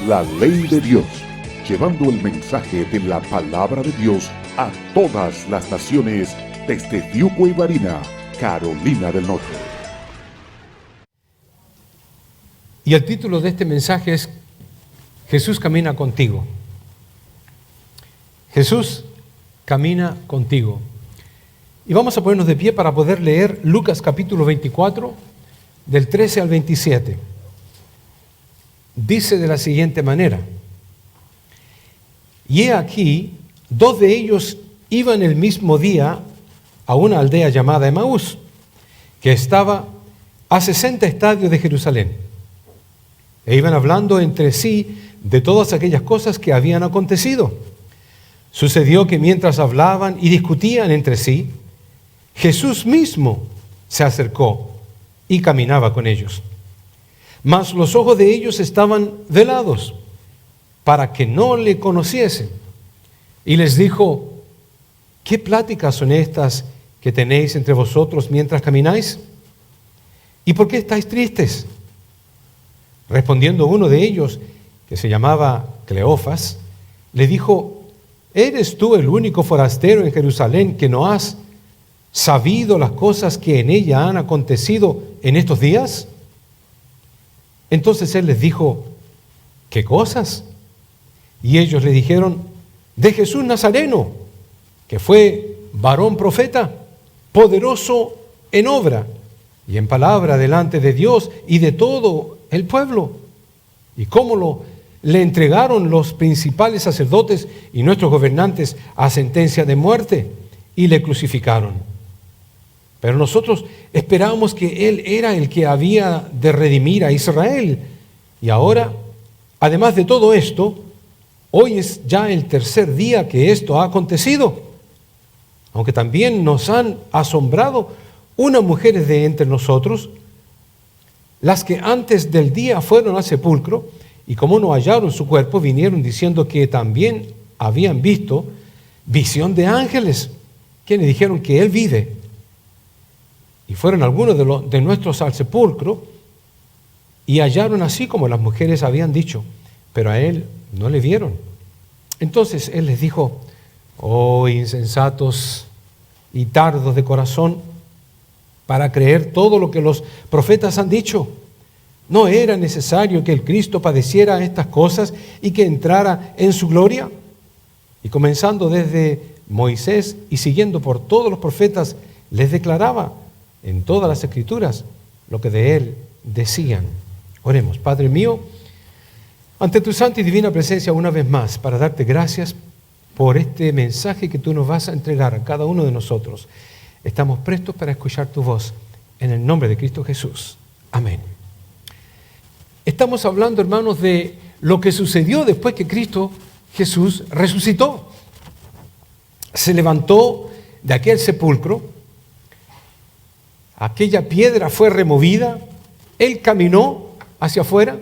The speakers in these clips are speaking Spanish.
la ley de Dios, llevando el mensaje de la palabra de Dios a todas las naciones desde Diuco y Barina, Carolina del Norte. Y el título de este mensaje es Jesús camina contigo. Jesús camina contigo. Y vamos a ponernos de pie para poder leer Lucas capítulo 24, del 13 al 27. Dice de la siguiente manera: y he aquí, 2 de ellos iban el mismo día a una aldea llamada Emaús, que estaba a 60 estadios de Jerusalén. E iban hablando entre sí de todas aquellas cosas que habían acontecido. Sucedió que mientras hablaban y discutían entre sí, Jesús mismo se acercó y caminaba con ellos. Mas los ojos de ellos estaban velados para que no le conociesen. Y les dijo: ¿qué pláticas son estas que tenéis entre vosotros mientras camináis? ¿Y por qué estáis tristes? Respondiendo uno de ellos, que se llamaba Cleofas, le dijo: ¿eres tú el único forastero en Jerusalén que no has sabido las cosas que en ella han acontecido en estos días? Entonces él les dijo: ¿qué cosas? Y ellos le dijeron: de Jesús Nazareno, que fue varón profeta, poderoso en obra y en palabra delante de Dios y de todo el pueblo, y cómo le entregaron los principales sacerdotes y nuestros gobernantes a sentencia de muerte y le crucificaron. Pero nosotros esperábamos que Él era el que había de redimir a Israel. Y ahora, además de todo esto, hoy es ya el 3er día que esto ha acontecido. Aunque también nos han asombrado unas mujeres de entre nosotros, las que antes del día fueron al sepulcro, y como no hallaron su cuerpo, vinieron diciendo que también habían visto visión de ángeles, quienes dijeron que Él vive. Y fueron algunos de nuestros al sepulcro, y hallaron así como las mujeres habían dicho, pero a Él no le vieron. Entonces Él les dijo: oh insensatos y tardos de corazón, para creer todo lo que los profetas han dicho. ¿No era necesario que el Cristo padeciera estas cosas y que entrara en su gloria? Y comenzando desde Moisés y siguiendo por todos los profetas, les declaraba en todas las Escrituras lo que de Él decían. Oremos. Padre mío, ante tu santa y divina presencia una vez más, para darte gracias por este mensaje que tú nos vas a entregar a cada uno de nosotros. Estamos prestos para escuchar tu voz, en el nombre de Cristo Jesús. Amén. Estamos hablando, hermanos, de lo que sucedió después que Cristo Jesús resucitó. Se levantó de aquel sepulcro, aquella piedra fue removida, Él caminó hacia afuera,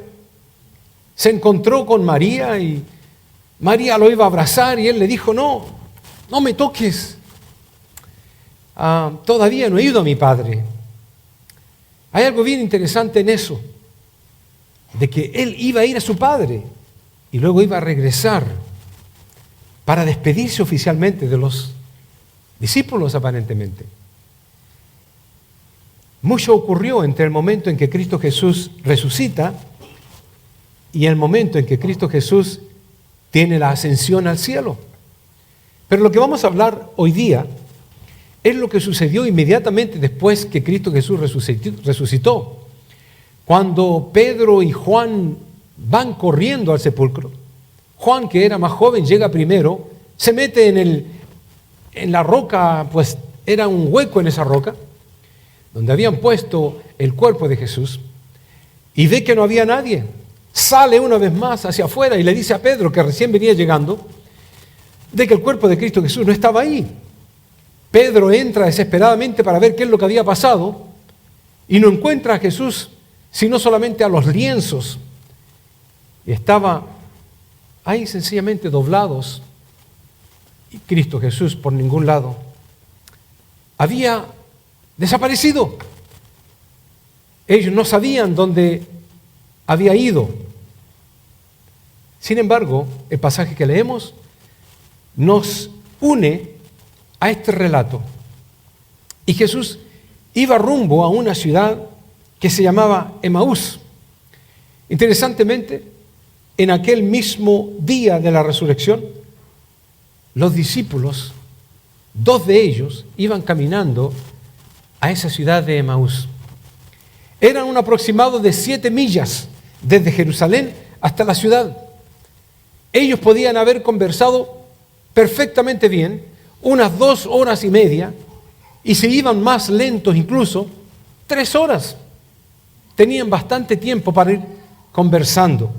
se encontró con María y María lo iba a abrazar y Él le dijo: no me toques. Todavía no he ido a mi Padre. Hay algo bien interesante en eso, de que Él iba a ir a su Padre y luego iba a regresar para despedirse oficialmente de los discípulos, aparentemente. Mucho ocurrió entre el momento en que Cristo Jesús resucita y el momento en que Cristo Jesús tiene la ascensión al cielo. Pero lo que vamos a hablar hoy día es lo que sucedió inmediatamente después que Cristo Jesús resucitó. Cuando Pedro y Juan van corriendo al sepulcro, Juan, que era más joven, llega primero, se mete en la roca, pues era un hueco en esa roca, donde habían puesto el cuerpo de Jesús, y ve que no había nadie. Sale una vez más hacia afuera y le dice a Pedro, que recién venía llegando, de que el cuerpo de Cristo Jesús no estaba ahí. Pedro entra desesperadamente para ver qué es lo que había pasado y no encuentra a Jesús, sino solamente a los lienzos. Y estaba ahí sencillamente doblados, y Cristo Jesús por ningún lado había desaparecido. Ellos no sabían dónde había ido. Sin embargo, el pasaje que leemos nos une a este relato. Y Jesús iba rumbo a una ciudad que se llamaba Emaús. Interesantemente, en aquel mismo día de la resurrección, los discípulos, 2 de ellos, iban caminando a esa ciudad de Emaús. Eran un aproximado de 7 millas desde Jerusalén hasta la ciudad. Ellos podían haber conversado perfectamente bien, unas 2 horas y media, y si iban más lentos incluso, 3 horas. Tenían bastante tiempo para ir conversando.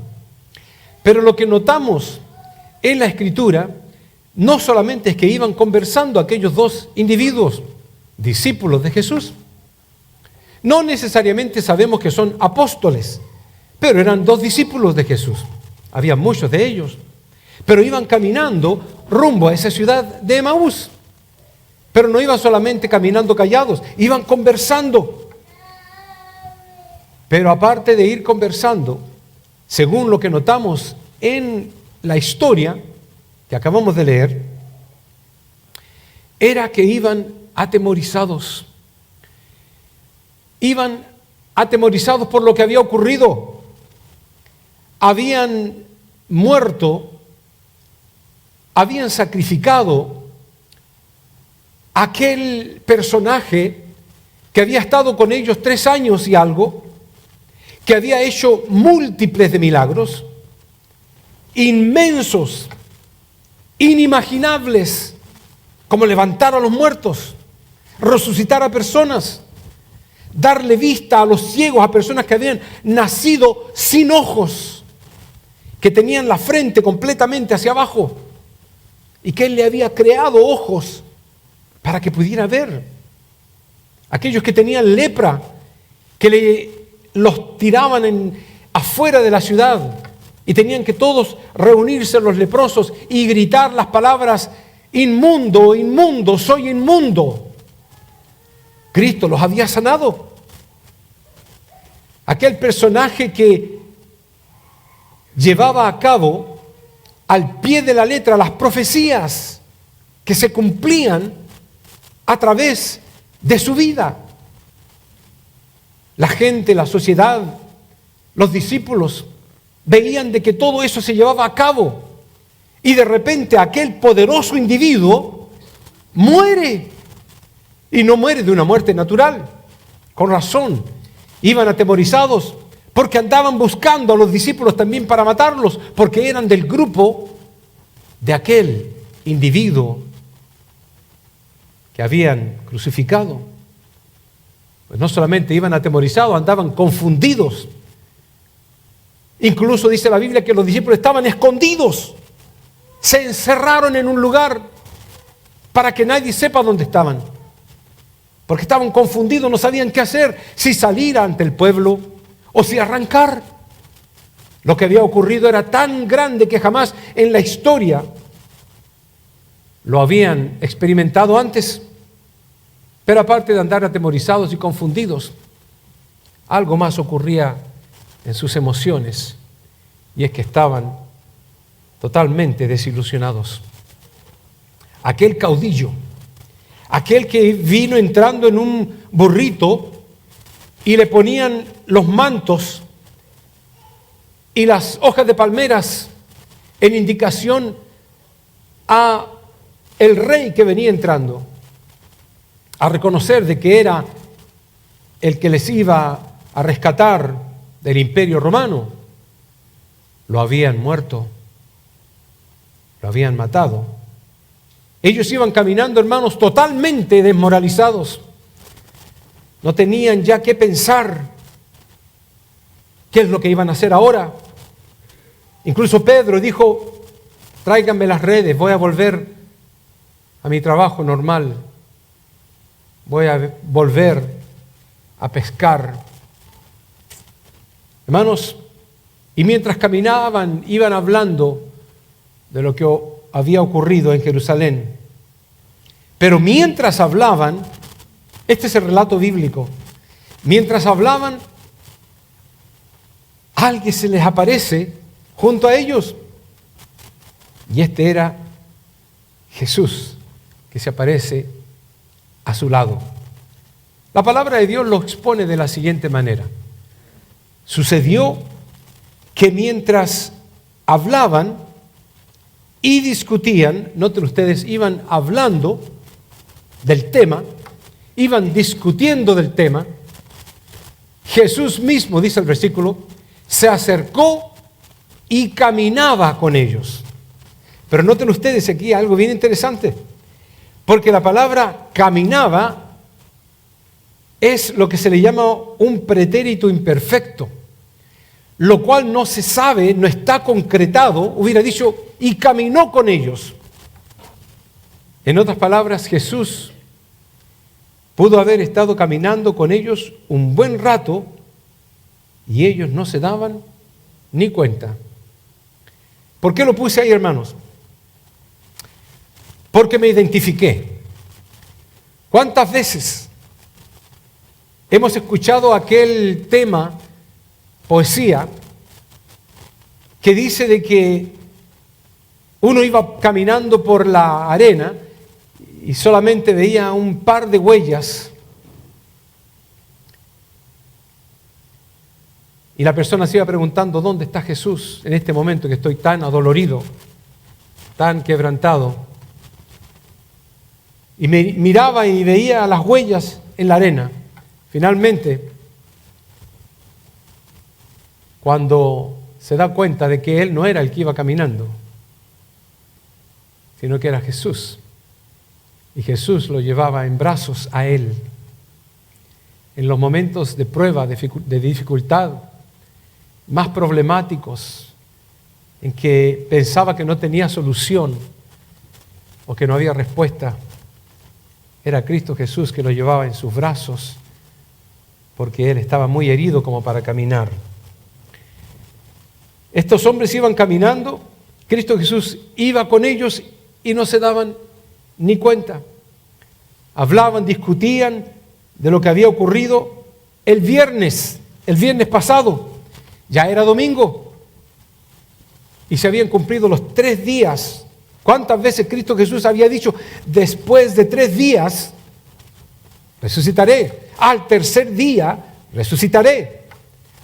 Pero lo que notamos en la Escritura no solamente es que iban conversando aquellos 2 individuos, discípulos de Jesús. No necesariamente sabemos que son apóstoles, pero eran 2 discípulos de Jesús. Había muchos de ellos, pero iban caminando rumbo a esa ciudad de Emaús. Pero no iban solamente caminando callados, iban conversando. Pero aparte de ir conversando, según lo que notamos en la historia que acabamos de leer, era que iban atemorizados. Iban atemorizados por lo que había ocurrido. Habían muerto, habían sacrificado a aquel personaje que había estado con ellos 3 años y algo, que había hecho múltiples de milagros, inmensos, inimaginables, como levantar a los muertos, resucitar a personas, darle vista a los ciegos, a personas que habían nacido sin ojos, que tenían la frente completamente hacia abajo, y que Él le había creado ojos para que pudiera ver. Aquellos que tenían lepra, que los tiraban afuera de la ciudad, y tenían que todos reunirse los leprosos y gritar las palabras: inmundo, inmundo, soy inmundo. Cristo los había sanado. Aquel personaje que llevaba a cabo al pie de la letra las profecías que se cumplían a través de su vida. La gente, la sociedad, los discípulos veían de que todo eso se llevaba a cabo, y de repente aquel poderoso individuo muere, y no muere de una muerte natural. Con razón, iban atemorizados porque andaban buscando a los discípulos también para matarlos, porque eran del grupo de aquel individuo que habían crucificado. Pues no solamente iban atemorizados, andaban confundidos. Incluso dice la Biblia que los discípulos estaban escondidos, se encerraron en un lugar para que nadie sepa dónde estaban, porque estaban confundidos, no sabían qué hacer, si salir ante el pueblo o si arrancar. Lo que había ocurrido era tan grande que jamás en la historia lo habían experimentado antes. Pero aparte de andar atemorizados y confundidos, algo más ocurría en sus emociones, y es que estaban totalmente desilusionados. Aquel caudillo, aquel que vino entrando en un burrito y le ponían los mantos y las hojas de palmeras en indicación a el rey que venía entrando, a reconocer de que era el que les iba a rescatar del Imperio Romano, lo habían muerto, lo habían matado. Ellos iban caminando, hermanos, totalmente desmoralizados. No tenían ya qué pensar qué es lo que iban a hacer ahora. Incluso Pedro dijo: tráiganme las redes, voy a volver a mi trabajo normal, voy a volver a pescar. Hermanos, y mientras caminaban, iban hablando de lo que había ocurrido en Jerusalén. Pero mientras hablaban, este es el relato bíblico, mientras hablaban, alguien se les aparece junto a ellos Y este era Jesús, que se aparece a su lado. La palabra de Dios lo expone de la siguiente manera. Sucedió que mientras hablaban y discutían, noten ustedes, iban hablando del tema, iban discutiendo del tema, Jesús mismo, dice el versículo, se acercó y caminaba con ellos. Pero noten ustedes aquí algo bien interesante, porque la palabra caminaba es lo que se le llama un pretérito imperfecto, lo cual no se sabe, no está concretado. Hubiera dicho, y caminó con ellos. En otras palabras, Jesús pudo haber estado caminando con ellos un buen rato y ellos no se daban ni cuenta. ¿Por qué lo puse ahí, hermanos? Porque me identifiqué. ¿Cuántas veces hemos escuchado aquel tema, poesía, que dice de que uno iba caminando por la arena y solamente veía un par de huellas y la persona se iba preguntando, ¿dónde está Jesús en este momento que estoy tan adolorido, tan quebrantado? Y me miraba y veía las huellas en la arena. Finalmente, cuando se da cuenta de que él no era el que iba caminando, sino que era Jesús. Y Jesús lo llevaba en brazos a él. En los momentos de prueba, de dificultad, más problemáticos, en que pensaba que no tenía solución o que no había respuesta, era Cristo Jesús que lo llevaba en sus brazos, porque él estaba muy herido como para caminar. Estos hombres iban caminando, Cristo Jesús iba con ellos y no se daban ni cuenta. Hablaban, discutían de lo que había ocurrido el viernes pasado. Ya era domingo y se habían cumplido los 3 días. ¿Cuántas veces Cristo Jesús había dicho, después de 3 días resucitaré? Al tercer día resucitaré.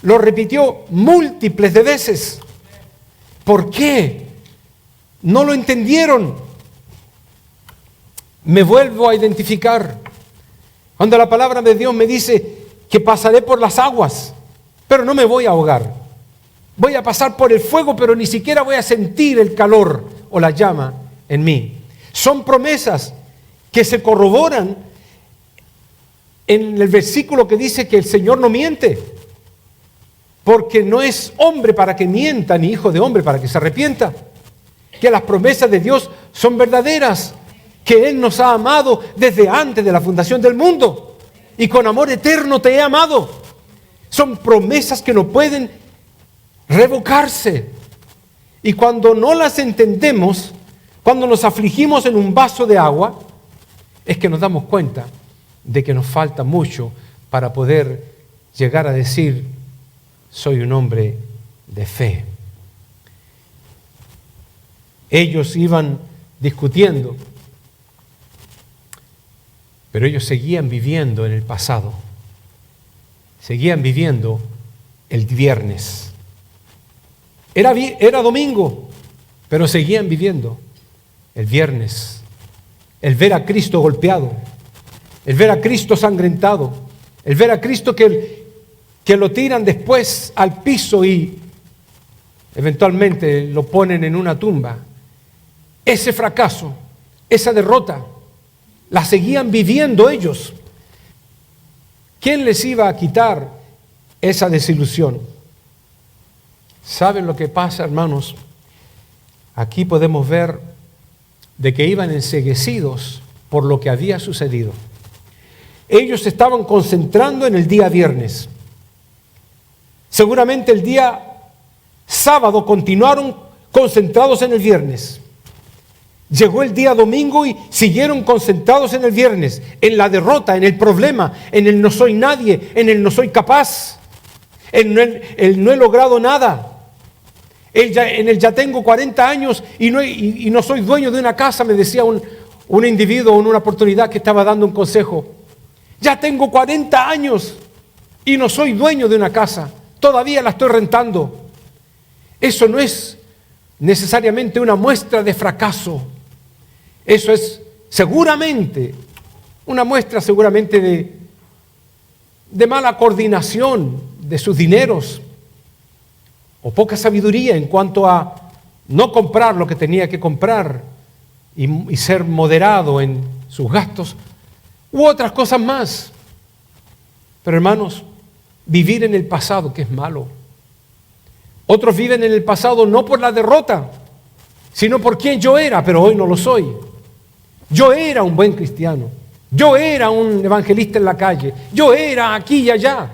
Lo repitió múltiples de veces. ¿Por qué? No lo entendieron. Me vuelvo a identificar. Cuando la palabra de Dios me dice que pasaré por las aguas, pero no me voy a ahogar. Voy a pasar por el fuego, pero ni siquiera voy a sentir el calor o la llama en mí. Son promesas que se corroboran en el versículo que dice que el Señor no miente, porque no es hombre para que mienta, ni hijo de hombre para que se arrepienta. Que las promesas de Dios son verdaderas, que Él nos ha amado desde antes de la fundación del mundo, y con amor eterno te he amado. Son promesas que no pueden revocarse. Y cuando no las entendemos, cuando nos afligimos en un vaso de agua, es que nos damos cuenta de que nos falta mucho para poder llegar a decir, soy un hombre de fe. Ellos iban discutiendo, pero ellos seguían viviendo en el pasado. Seguían viviendo el viernes. Era domingo, pero seguían viviendo el viernes. El ver a Cristo golpeado, el ver a Cristo sangrentado, el ver a Cristo que lo tiran después al piso y eventualmente lo ponen en una tumba. Ese fracaso, esa derrota, la seguían viviendo ellos. ¿Quién les iba a quitar esa desilusión? ¿Saben lo que pasa, hermanos? Aquí podemos ver de que iban enceguecidos por lo que había sucedido. Ellos se estaban concentrando en el día viernes. Seguramente el día sábado continuaron concentrados en el viernes. Llegó el día domingo y siguieron concentrados en el viernes, en la derrota, en el problema, en el no soy nadie, en el no soy capaz, en el no he logrado nada. En el ya tengo 40 años y no soy dueño de una casa, me decía un individuo en una oportunidad que estaba dando un consejo. Ya tengo 40 años y no soy dueño de una casa, todavía la estoy rentando. Eso no es necesariamente una muestra de fracaso. Eso es seguramente una muestra de mala coordinación de sus dineros o poca sabiduría en cuanto a no comprar lo que tenía que comprar y ser moderado en sus gastos u otras cosas más. Pero hermanos, vivir en el pasado, que es malo. Otros viven en el pasado no por la derrota, sino por quien yo era, pero hoy no lo soy. Yo era un buen cristiano. Yo era un evangelista en la calle. Yo era aquí y allá.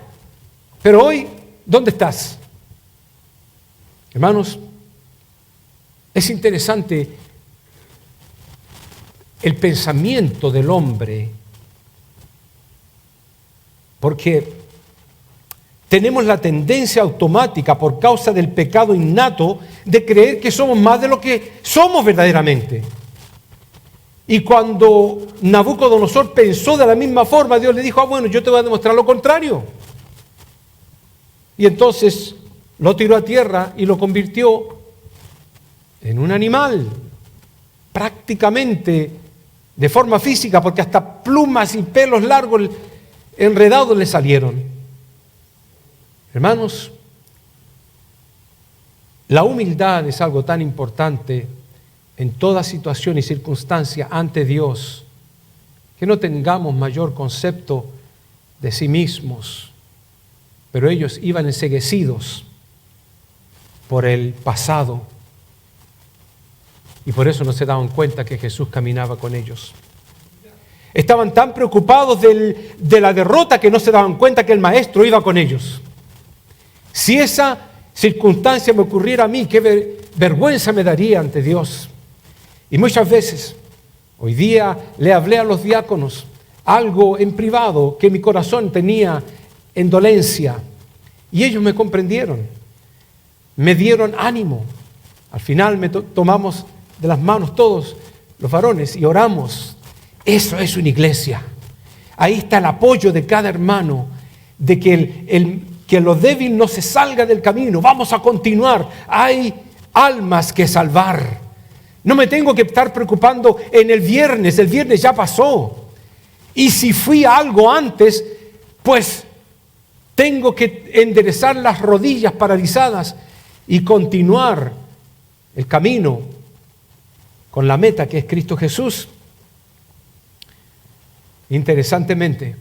Pero hoy, ¿dónde estás? Hermanos, es interesante el pensamiento del hombre, porque tenemos la tendencia automática por causa del pecado innato de creer que somos más de lo que somos verdaderamente. Y cuando Nabucodonosor pensó de la misma forma, Dios le dijo, bueno, yo te voy a demostrar lo contrario. Y entonces lo tiró a tierra y lo convirtió en un animal, prácticamente de forma física, porque hasta plumas y pelos largos enredados le salieron. Hermanos, la humildad es algo tan importante en toda situación y circunstancia ante Dios, que no tengamos mayor concepto de sí mismos, pero ellos iban enceguecidos por el pasado y por eso no se daban cuenta que Jesús caminaba con ellos. Estaban tan preocupados de la derrota que no se daban cuenta que el Maestro iba con ellos. Si esa circunstancia me ocurriera a mí, qué vergüenza me daría ante Dios. Y muchas veces, hoy día le hablé a los diáconos algo en privado que mi corazón tenía en dolencia y ellos me comprendieron, me dieron ánimo. Al final tomamos de las manos todos los varones y oramos. Eso es una iglesia. Ahí está el apoyo de cada hermano, de que lo débil no se salga del camino. Vamos a continuar. Hay almas que salvar. No me tengo que estar preocupando en el viernes ya pasó. Y si fui a algo antes, pues tengo que enderezar las rodillas paralizadas y continuar el camino con la meta que es Cristo Jesús. Interesantemente,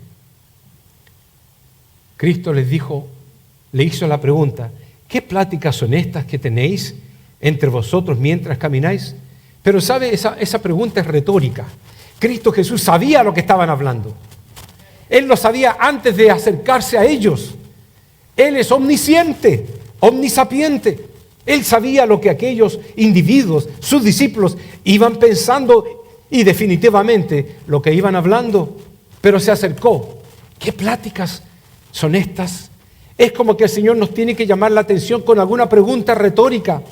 Cristo le hizo la pregunta, ¿qué pláticas son estas que tenéis entre vosotros mientras camináis? Pero sabe, esa pregunta es retórica. Cristo Jesús sabía lo que estaban hablando. Él lo sabía antes de acercarse a ellos. Él es omnisciente, omnisapiente. Él sabía lo que aquellos individuos, sus discípulos, iban pensando y definitivamente lo que iban hablando. Pero se acercó. ¿Qué pláticas son estas? Es como que el Señor nos tiene que llamar la atención con alguna pregunta retórica.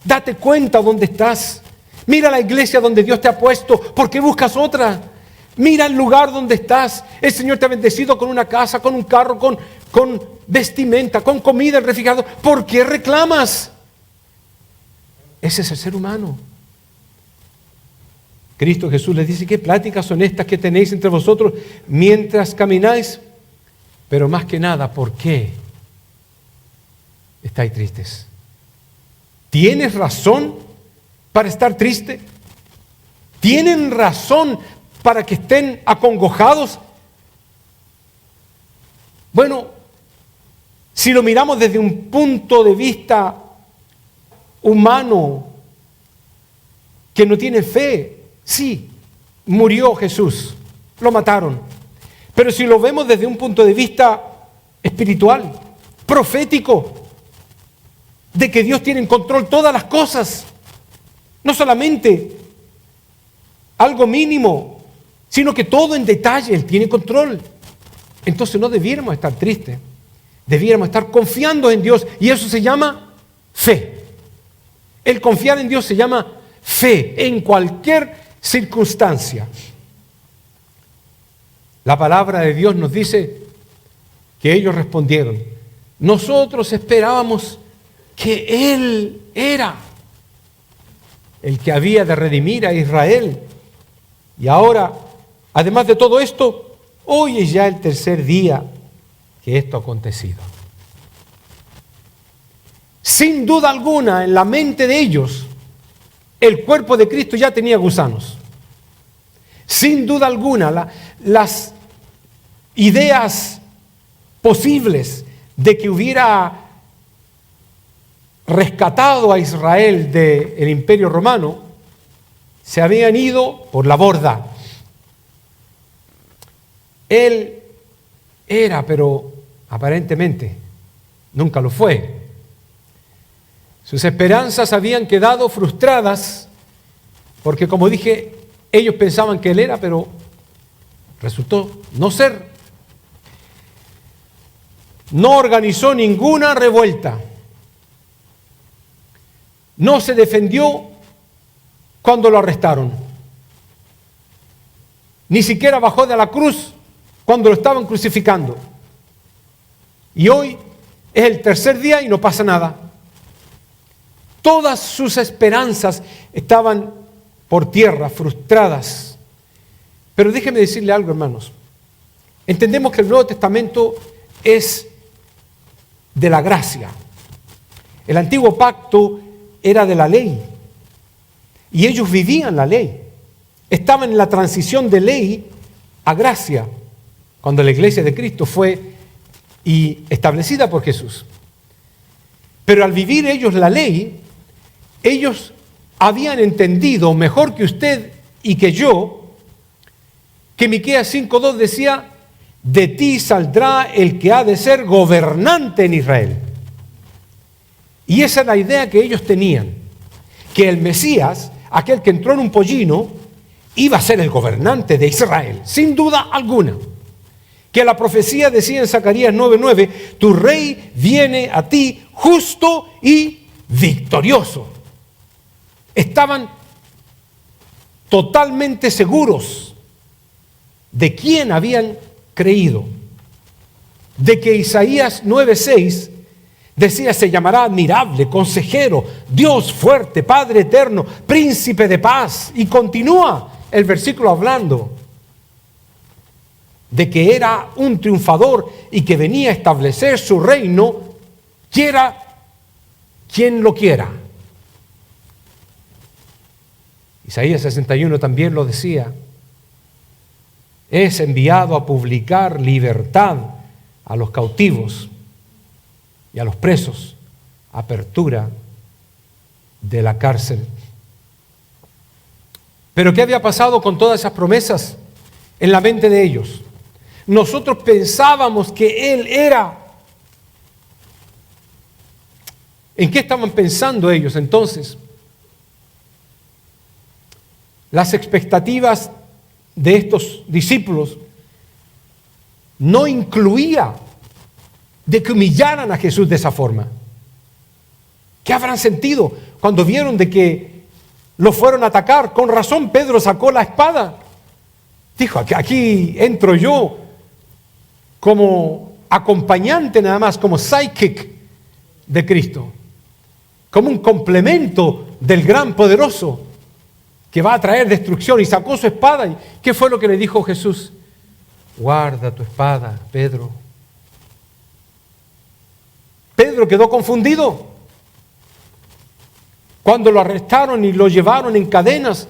Date cuenta dónde estás. Mira la iglesia donde Dios te ha puesto. ¿Por qué buscas otra? Mira el lugar donde estás. El Señor te ha bendecido con una casa, con un carro, con vestimenta, con comida en el refrigerador. ¿Por qué reclamas? Ese es el ser humano. Cristo Jesús les dice, ¿qué pláticas son estas que tenéis entre vosotros mientras camináis? Pero más que nada, ¿por qué estáis tristes? ¿Tienes razón para estar triste? ¿Tienen razón para que estén acongojados? Bueno, si lo miramos desde un punto de vista humano, que no tiene fe, sí, murió Jesús, lo mataron. Pero si lo vemos desde un punto de vista espiritual, profético, de que Dios tiene en control todas las cosas, no solamente algo mínimo, sino que todo en detalle Él tiene control. Entonces no debiéramos estar tristes, debiéramos estar confiando en Dios y eso se llama fe. El confiar en Dios se llama fe en cualquier circunstancia. La palabra de Dios nos dice que ellos respondieron: nosotros esperábamos que Él era el que había de redimir a Israel. Y ahora, además de todo esto, hoy es ya el tercer día que esto ha acontecido. Sin duda alguna, en la mente de ellos, el cuerpo de Cristo ya tenía gusanos. Sin duda alguna, las ideas posibles de que hubiera rescatado a Israel del Imperio Romano se habían ido por la borda. Él era, pero aparentemente nunca lo fue. Sus esperanzas habían quedado frustradas porque, como dije, ellos pensaban que Él era, pero resultó no ser. No organizó ninguna revuelta. No se defendió cuando lo arrestaron. Ni siquiera bajó de la cruz cuando lo estaban crucificando. Y hoy es el tercer día y no pasa nada. Todas sus esperanzas estaban por tierra, frustradas. Pero déjenme decirle algo, hermanos. Entendemos que el Nuevo Testamento es de la gracia. El antiguo pacto era de la ley. Y ellos vivían la ley. Estaban en la transición de ley a gracia, cuando la iglesia de Cristo fue establecida por Jesús. Pero al vivir ellos la ley, ellos habían entendido mejor que usted y que yo, que Miqueas 5:2 decía: de ti saldrá el que ha de ser gobernante en Israel. Y esa es la idea que ellos tenían, que el Mesías, aquel que entró en un pollino, iba a ser el gobernante de Israel, sin duda alguna. Que la profecía decía en Zacarías 9:9: tu rey viene a ti justo y victorioso. Estaban totalmente seguros de quién habían creído. De que Isaías 9:6 decía: se llamará admirable, consejero, Dios fuerte, Padre eterno, príncipe de paz. Y continúa el versículo hablando de que era un triunfador y que venía a establecer su reino, quiera quien lo quiera. Isaías 61 también lo decía: es enviado a publicar libertad a los cautivos y a los presos, apertura de la cárcel. Pero ¿qué había pasado con todas esas promesas en la mente de ellos? Nosotros pensábamos que Él era. ¿En qué estaban pensando ellos entonces? Las expectativas de estos discípulos no incluía de que humillaran a Jesús de esa forma. ¿Qué habrán sentido cuando vieron de que lo fueron a atacar? Con razón Pedro sacó la espada. Dijo: aquí entro yo como acompañante nada más, como sidekick de Cristo, como un complemento del gran poderoso que va a traer destrucción. Y sacó su espada. ¿Y qué fue lo que le dijo Jesús? Guarda tu espada, Pedro. Pedro quedó confundido. Cuando lo arrestaron y lo llevaron en cadenas,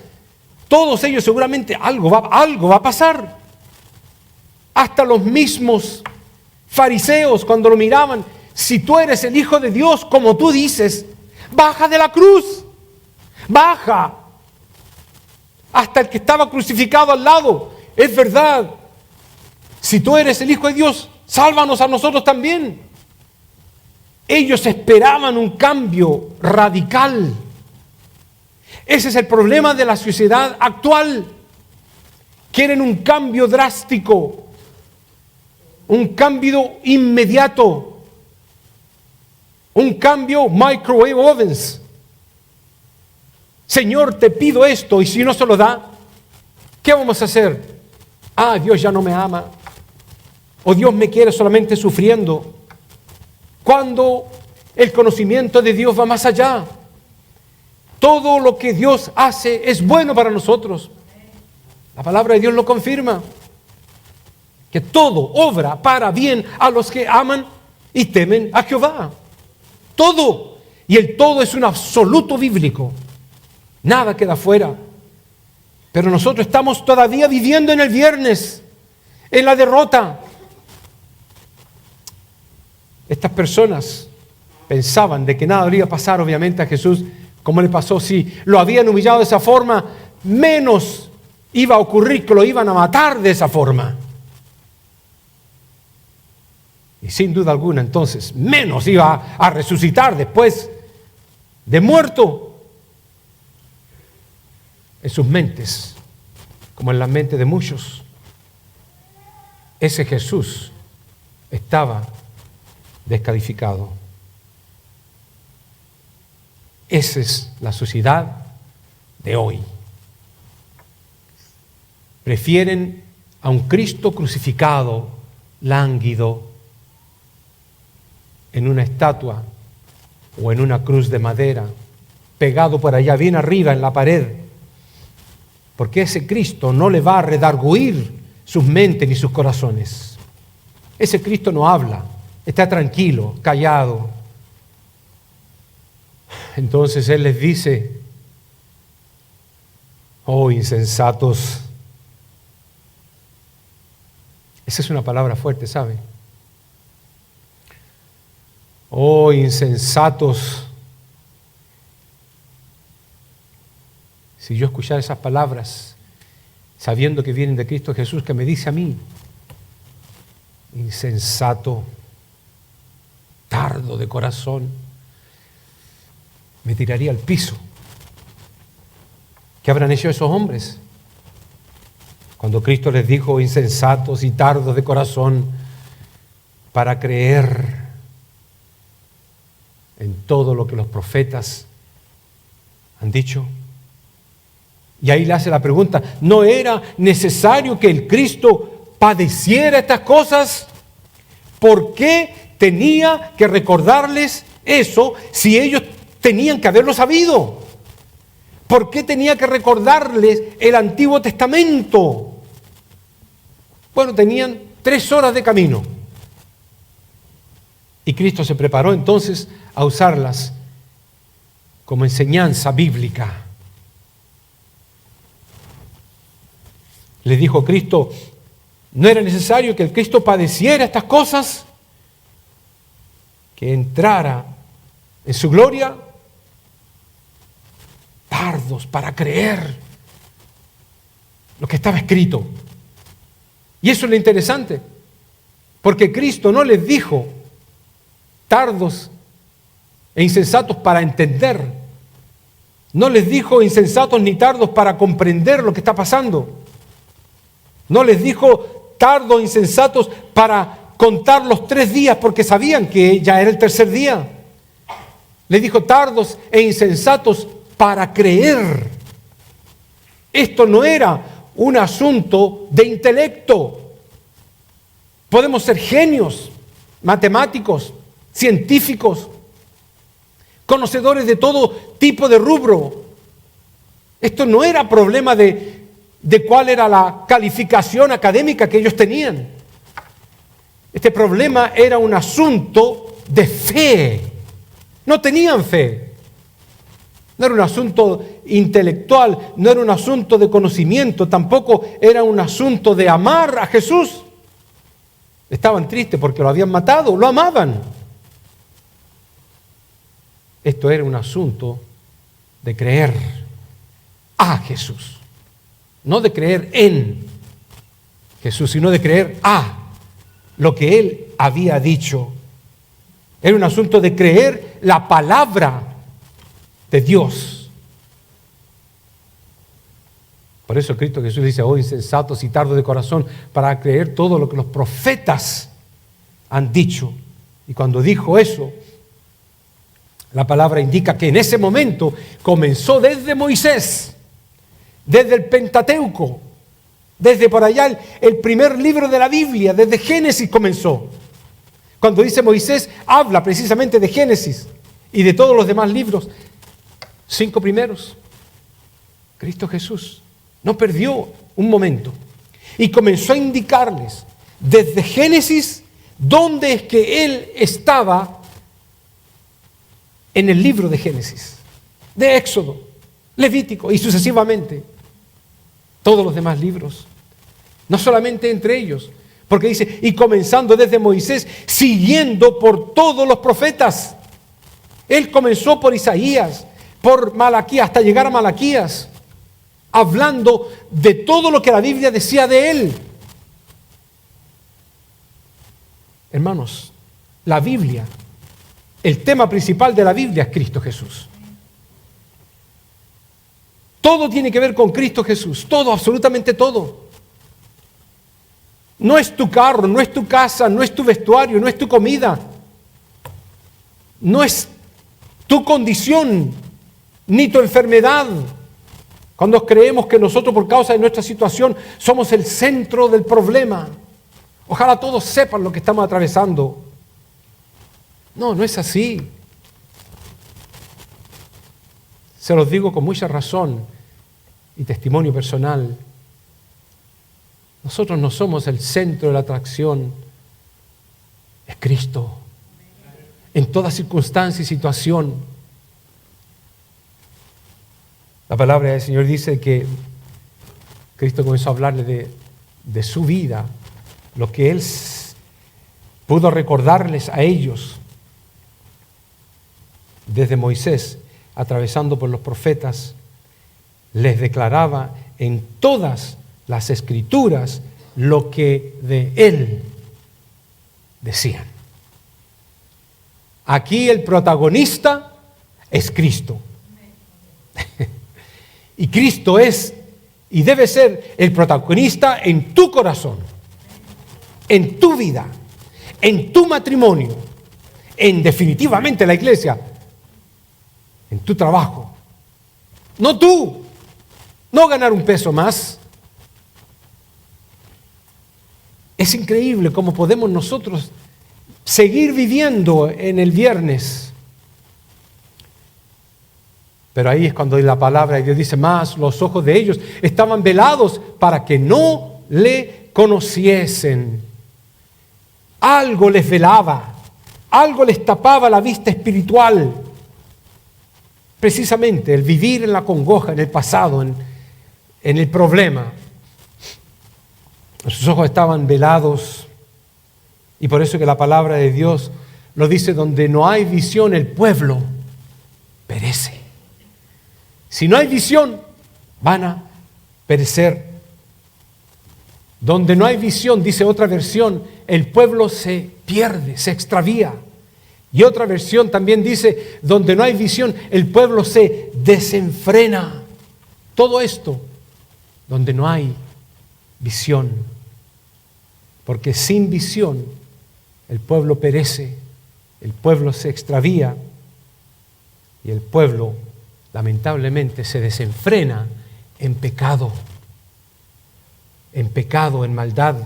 todos ellos seguramente algo va a pasar. Hasta los mismos fariseos, cuando lo miraban: si tú eres el Hijo de Dios, como tú dices, baja de la cruz, baja. Hasta el que estaba crucificado al lado: es verdad, si tú eres el Hijo de Dios, sálvanos a nosotros también. Ellos esperaban un cambio radical. Ese es el problema de la sociedad actual. Quieren un cambio drástico, un cambio inmediato, un cambio microwave ovens. Señor, te pido esto, y si no se lo da, ¿qué vamos a hacer? Dios ya no me ama, o Dios me quiere solamente sufriendo. Cuando el conocimiento de Dios va más allá, todo lo que Dios hace es bueno para nosotros. La palabra de Dios lo confirma, que todo obra para bien a los que aman y temen a Jehová. Todo. Y el todo es un absoluto bíblico. Nada queda fuera. Pero nosotros estamos todavía viviendo en el viernes, en la derrota. Estas personas pensaban de que nada le iba a pasar, obviamente, a Jesús, como le pasó. Si lo habían humillado de esa forma, menos iba a ocurrir que lo iban a matar de esa forma. Y sin duda alguna, entonces, menos iba a resucitar después de muerto. En sus mentes, como en la mente de muchos, ese Jesús estaba descalificado. Esa es la sociedad de hoy. Prefieren a un Cristo crucificado, lánguido, en una estatua o en una cruz de madera, pegado por allá bien arriba en la pared, porque ese Cristo no le va a redarguir sus mentes ni sus corazones. Ese Cristo no habla, está tranquilo, callado. Entonces Él les dice: oh, insensatos. Esa es una palabra fuerte, ¿sabe? Oh, insensatos. Si yo escuchara esas palabras, sabiendo que vienen de Cristo Jesús, que me dice a mí: insensato, tardo de corazón, me tiraría al piso. ¿Qué habrán hecho esos hombres? Cuando Cristo les dijo insensatos y tardos de corazón para creer en todo lo que los profetas han dicho. Y ahí le hace la pregunta: ¿no era necesario que el Cristo padeciera estas cosas? ¿Por qué tenía que recordarles eso si ellos tenían que haberlo sabido? ¿Por qué tenía que recordarles el Antiguo Testamento? Bueno, tenían 3 horas de camino. Y Cristo se preparó entonces a usarlas como enseñanza bíblica. Le dijo Cristo: ¿no era necesario que el Cristo padeciera estas cosas? Que entrara en su gloria. Tardos para creer lo que estaba escrito. Y eso es lo interesante, porque Cristo no les dijo tardos e insensatos para entender. No les dijo insensatos ni tardos para comprender lo que está pasando. No les dijo tardos e insensatos para contar los 3 días porque sabían que ya era el 3er día. Les dijo tardos e insensatos para creer. Esto no era un asunto de intelecto. Podemos ser genios, matemáticos, científicos, conocedores de todo tipo de rubro. Esto no era problema de cuál era la calificación académica que ellos tenían. Este problema era un asunto de fe. No tenían fe. No era un asunto intelectual, no era un asunto de conocimiento, tampoco era un asunto de amar a Jesús. Estaban tristes porque lo habían matado, lo amaban. Esto era un asunto de creer a Jesús. No de creer en Jesús, sino de creer a lo que Él había dicho. Era un asunto de creer la palabra de Dios. Por eso Cristo Jesús dice: oh, insensatos y tardos de corazón para creer todo lo que los profetas han dicho. Y cuando dijo eso, La palabra indica que en ese momento comenzó desde Moisés, desde el Pentateuco, desde por allá el primer libro de la Biblia, desde Génesis comenzó. Cuando dice Moisés, habla precisamente de Génesis y de todos los demás libros. 5 primeros. Cristo Jesús no perdió un momento y comenzó a indicarles desde Génesis dónde es que Él estaba en el libro de Génesis, de Éxodo, Levítico y sucesivamente todos los demás libros. No solamente entre ellos, porque dice, y comenzando desde Moisés, siguiendo por todos los profetas. Él comenzó por Isaías, por Malaquías, hasta llegar a Malaquías, hablando de todo lo que la Biblia decía de Él. Hermanos, la Biblia, el tema principal de la Biblia es Cristo Jesús. Todo tiene que ver con Cristo Jesús, todo, absolutamente todo. No es tu carro, no es tu casa, no es tu vestuario, no es tu comida, no es tu condición, ni tu enfermedad. Cuando creemos que nosotros por causa de nuestra situación somos el centro del problema. Ojalá todos sepan lo que estamos atravesando. No, no es así. Se los digo con mucha razón y testimonio personal. Nosotros no somos el centro de la atracción. Es Cristo. En toda circunstancia y situación. La palabra del Señor dice que Cristo comenzó a hablarle de su vida, lo que Él pudo recordarles a ellos desde Moisés, atravesando por los profetas, les declaraba en todas las Escrituras lo que de Él decían. Aquí el protagonista es Cristo. Y Cristo es y debe ser el protagonista en tu corazón, en tu vida, en tu matrimonio, en definitivamente la iglesia, en tu trabajo. No tú, no ganar un peso más. Es increíble cómo podemos nosotros seguir viviendo en el viernes. Pero ahí es cuando la palabra de Dios dice, más los ojos de ellos estaban velados para que no le conociesen. Algo les velaba, algo les tapaba la vista espiritual. Precisamente el vivir en la congoja, en el pasado, en el problema. Sus ojos estaban velados y por eso que la palabra de Dios lo dice, donde no hay visión el pueblo perece. Si no hay visión, van a perecer. Donde no hay visión, dice otra versión, el pueblo se pierde, se extravía. Y otra versión también dice, donde no hay visión, el pueblo se desenfrena. Todo esto, donde no hay visión. Porque sin visión, el pueblo perece, el pueblo se extravía y el pueblo lamentablemente se desenfrena en pecado, en maldad.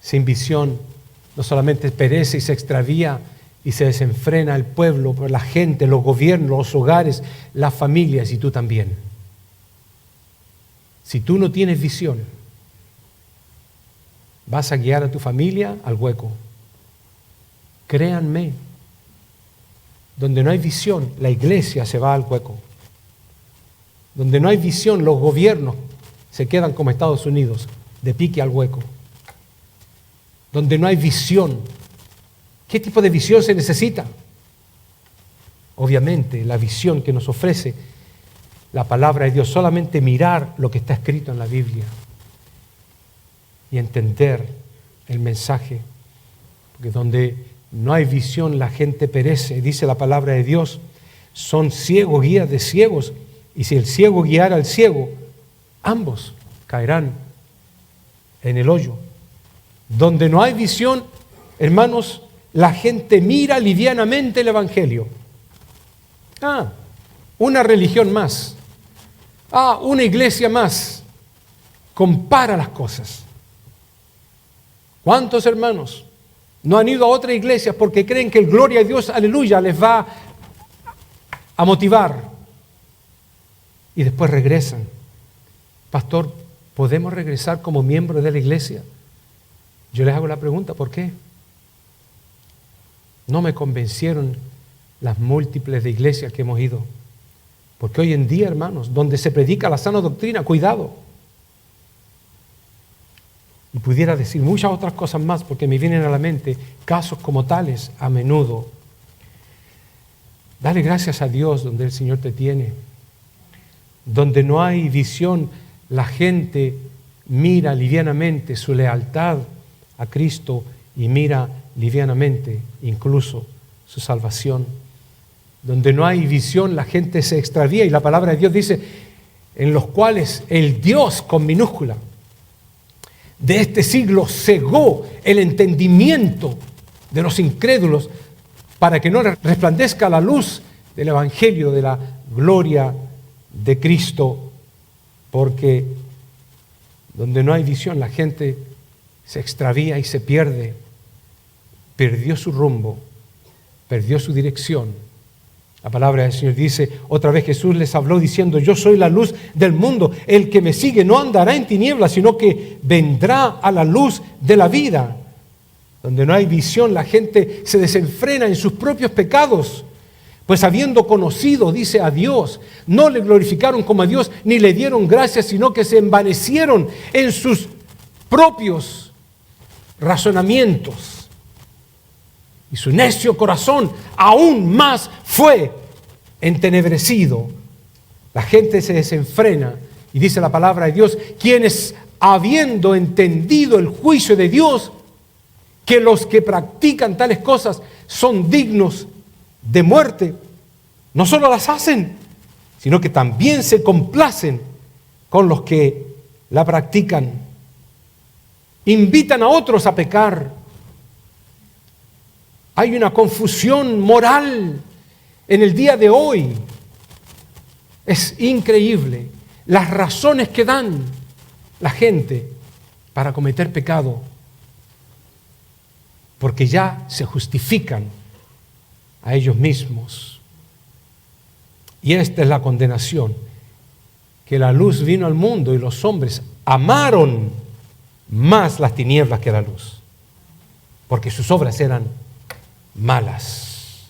Sin visión, no solamente perece y se extravía y se desenfrena el pueblo, pero la gente, los gobiernos, los hogares, las familias y tú también. Si tú no tienes visión, vas a guiar a tu familia al hueco. Créanme, donde no hay visión, la iglesia se va al hueco. Donde no hay visión, los gobiernos se quedan como Estados Unidos, de pique al hueco. Donde no hay visión, ¿qué tipo de visión se necesita? Obviamente, la visión que nos ofrece la palabra de Dios, solamente mirar lo que está escrito en la Biblia y entender el mensaje, porque donde no hay visión, la gente perece. Dice la palabra de Dios, son ciegos, guías de ciegos. Y si el ciego guiara al ciego, ambos caerán en el hoyo. Donde no hay visión, hermanos, la gente mira livianamente el Evangelio. Una religión más. Una iglesia más. Compara las cosas. ¿Cuántos hermanos no han ido a otra iglesia porque creen que el gloria a Dios, aleluya, les va a motivar? Y después regresan. Pastor, ¿podemos regresar como miembros de la iglesia? Yo les hago la pregunta, ¿por qué? No me convencieron las múltiples de iglesias que hemos ido. Porque hoy en día, hermanos, donde se predica la sana doctrina, cuidado. Y pudiera decir muchas otras cosas más porque me vienen a la mente casos como tales a menudo. Dale gracias a Dios donde el Señor te tiene. Donde no hay visión, la gente mira livianamente su lealtad a Cristo y mira livianamente incluso su salvación. Donde no hay visión, la gente se extravía y la palabra de Dios dice, en los cuales el Dios con minúscula de este siglo cegó el entendimiento de los incrédulos para que no resplandezca la luz del Evangelio de la gloria de Cristo, porque donde no hay visión la gente se extravía y se pierde, perdió su rumbo, perdió su dirección. La palabra del Señor dice, otra vez Jesús les habló diciendo, yo soy la luz del mundo, el que me sigue no andará en tinieblas, sino que vendrá a la luz de la vida. Donde no hay visión, la gente se desenfrena en sus propios pecados, pues habiendo conocido, dice, a Dios, no le glorificaron como a Dios, ni le dieron gracias, sino que se envanecieron en sus propios razonamientos. Y su necio corazón aún más fue entenebrecido. La gente se desenfrena y dice la palabra de Dios, quienes habiendo entendido el juicio de Dios, que los que practican tales cosas son dignos de muerte, no solo las hacen, sino que también se complacen con los que la practican. Invitan a otros a pecar. Hay una confusión moral en el día de hoy. Es increíble las razones que dan la gente para cometer pecado, porque ya se justifican a ellos mismos. Y esta es la condenación, que la luz vino al mundo y los hombres amaron más las tinieblas que la luz, porque sus obras eran malas.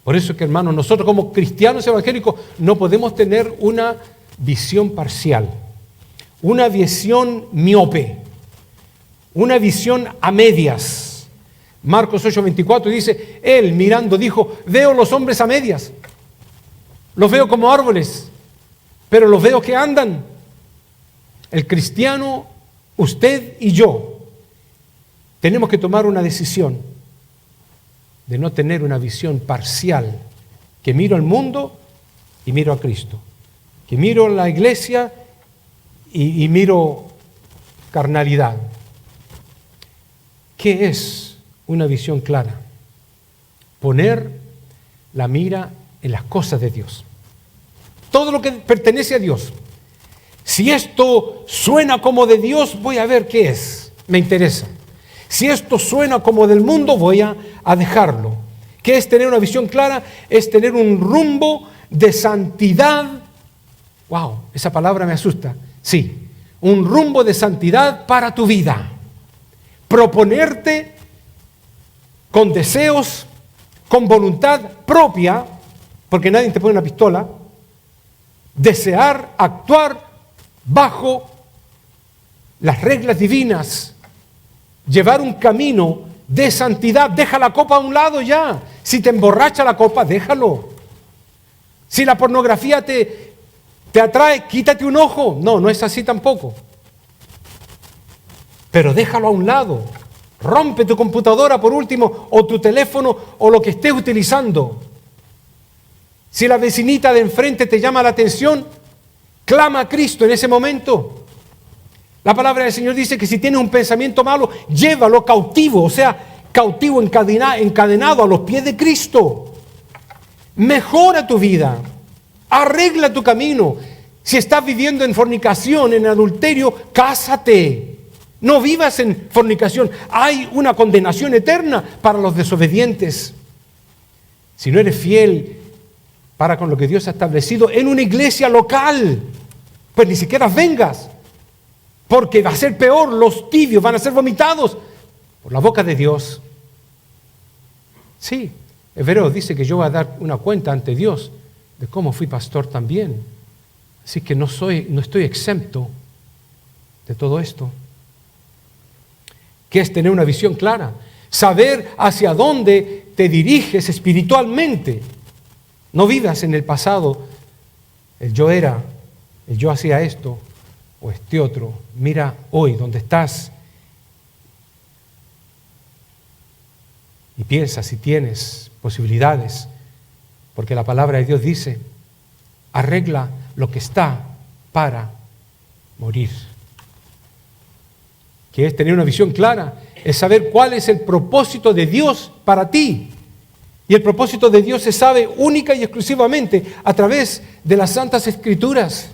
Por eso que, hermanos, nosotros como cristianos evangélicos no podemos tener una visión parcial, una visión miope, una visión a medias. Marcos 8:24 dice, él mirando dijo, veo los hombres a medias, los veo como árboles, pero los veo que andan. El cristiano, usted y yo, tenemos que tomar una decisión de no tener una visión parcial, que miro al mundo y miro a Cristo, que miro la iglesia y miro carnalidad. ¿Qué es una visión clara? Poner la mira en las cosas de Dios. Todo lo que pertenece a Dios. Si esto suena como de Dios, voy a ver qué es, me interesa. Si esto suena como del mundo, voy a dejarlo. ¿Qué es tener una visión clara? Es tener un rumbo de santidad. ¡Wow! Esa palabra me asusta. Sí, un rumbo de santidad para tu vida. Proponerte con deseos, con voluntad propia, porque nadie te pone una pistola, desear actuar bajo las reglas divinas, llevar un camino de santidad. Deja la copa a un lado ya. Si te emborracha la copa, déjalo. Si la pornografía te atrae, quítate un ojo. No, no es así tampoco. Pero déjalo a un lado. Rompe tu computadora por último, o tu teléfono, o lo que estés utilizando. Si la vecinita de enfrente te llama la atención, clama a Cristo en ese momento. La palabra del Señor dice que si tienes un pensamiento malo, llévalo cautivo, o sea, cautivo, encadenado a los pies de Cristo. Mejora tu vida, arregla tu camino. Si estás viviendo en fornicación, en adulterio, cásate. No vivas en fornicación. Hay una condenación eterna para los desobedientes. Si no eres fiel para con lo que Dios ha establecido en una iglesia local, pues ni siquiera vengas, porque va a ser peor. Los tibios van a ser vomitados por la boca de Dios. Sí, Hebreos dice que yo voy a dar una cuenta ante Dios de cómo fui pastor también. Así que no estoy exento de todo esto. ¿Qué es tener una visión clara? Saber hacia dónde te diriges espiritualmente. No vivas en el pasado, el yo era, el yo hacía esto o este otro. Mira hoy dónde estás y piensa si tienes posibilidades, porque la palabra de Dios dice, arregla lo que está para morir. ¿Qué es tener una visión clara? Es saber cuál es el propósito de Dios para ti. Y el propósito de Dios se sabe única y exclusivamente a través de las Santas Escrituras.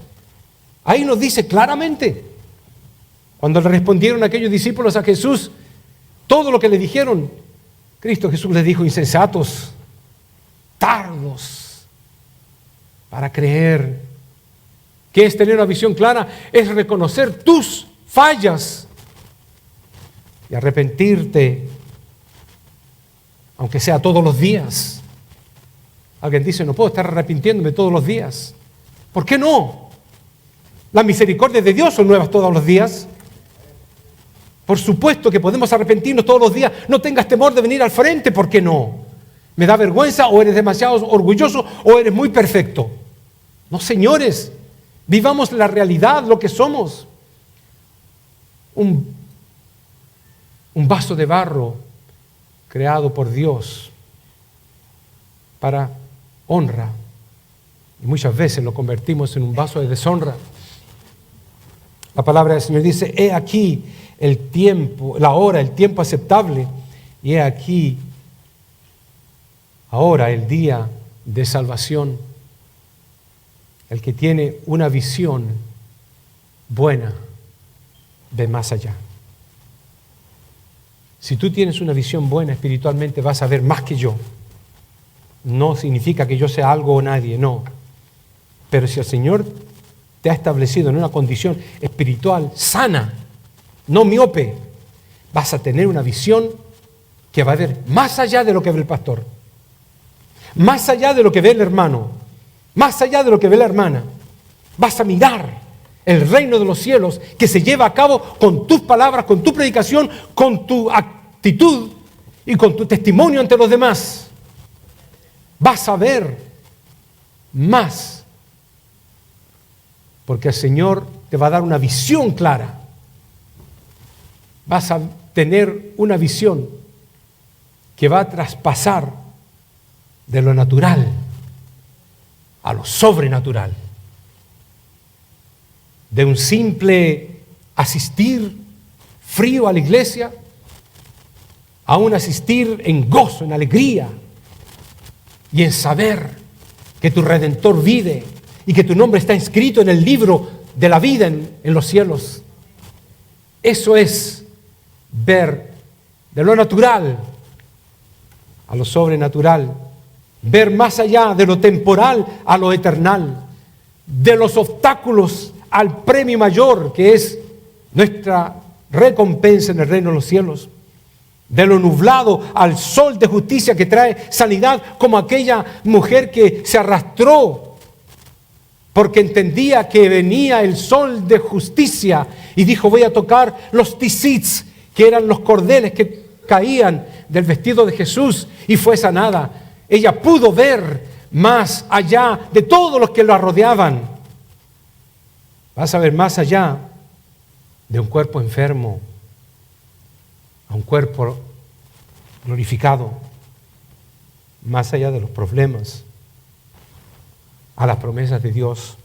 Ahí nos dice claramente, cuando le respondieron aquellos discípulos a Jesús, todo lo que le dijeron, Cristo Jesús les dijo, insensatos, tardos para creer. ¿Qué es tener una visión clara? Es reconocer tus fallas y arrepentirte, aunque sea todos los días. Alguien dice, no puedo estar arrepintiéndome todos los días. ¿Por qué no? Las misericordias de Dios son nuevas todos los días. Por supuesto que podemos arrepentirnos todos los días. No tengas temor de venir al frente, ¿por qué no? ¿Me da vergüenza o eres demasiado orgulloso o eres muy perfecto? No, señores, vivamos la realidad, lo que somos. Un vaso de barro creado por Dios para honra. Y muchas veces lo convertimos en un vaso de deshonra. La palabra del Señor dice, he aquí el tiempo, la hora, el tiempo aceptable, y he aquí ahora el día de salvación. El que tiene una visión buena ve más allá. Si tú tienes una visión buena espiritualmente, vas a ver más que yo. No significa que yo sea algo o nadie, no. Pero si el Señor te ha establecido en una condición espiritual sana, no miope, vas a tener una visión que va a ver más allá de lo que ve el pastor, más allá de lo que ve el hermano, más allá de lo que ve la hermana. Vas a mirar el reino de los cielos que se lleva a cabo con tus palabras, con tu predicación, con tu actitud y con tu testimonio ante los demás. Vas a ver más, porque el Señor te va a dar una visión clara. Vas a tener una visión que va a traspasar de lo natural a lo sobrenatural. De un simple asistir frío a la iglesia a un asistir en gozo, en alegría y en saber que tu Redentor vive y que tu nombre está inscrito en el libro de la vida en los cielos. Eso es ver de lo natural a lo sobrenatural, ver más allá de lo temporal a lo eternal, de los obstáculos al premio mayor que es nuestra recompensa en el reino de los cielos, de lo nublado al sol de justicia que trae sanidad, como aquella mujer que se arrastró porque entendía que venía el sol de justicia y dijo, voy a tocar los tisits, que eran los cordeles que caían del vestido de Jesús, y fue sanada. Ella pudo ver más allá de todos los que la rodeaban. Vas a ver más allá de un cuerpo enfermo a un cuerpo glorificado, más allá de los problemas, a las promesas de Dios.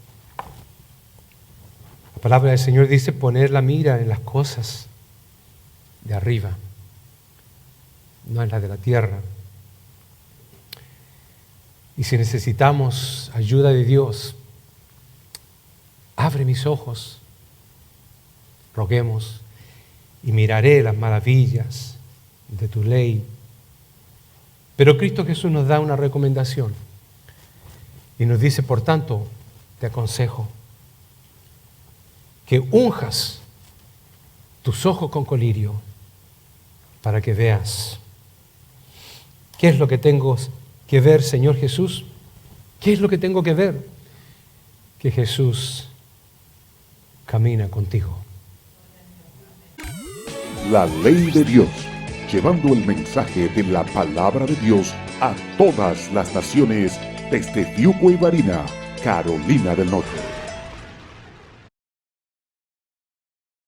La palabra del Señor dice poner la mira en las cosas de arriba. no es la de la tierra. Y si necesitamos ayuda de Dios, abre mis ojos, roguemos, y miraré las maravillas de tu ley. Pero Cristo Jesús nos da una recomendación y nos dice, por tanto, te aconsejo que unjas tus ojos con colirio para que veas. ¿Qué es lo que tengo que ver, Señor Jesús? ¿Qué es lo que tengo que ver? Que Jesús camina contigo. La ley de Dios, llevando el mensaje de la palabra de Dios a todas las naciones desde Tiuco y Varina, Carolina del Norte.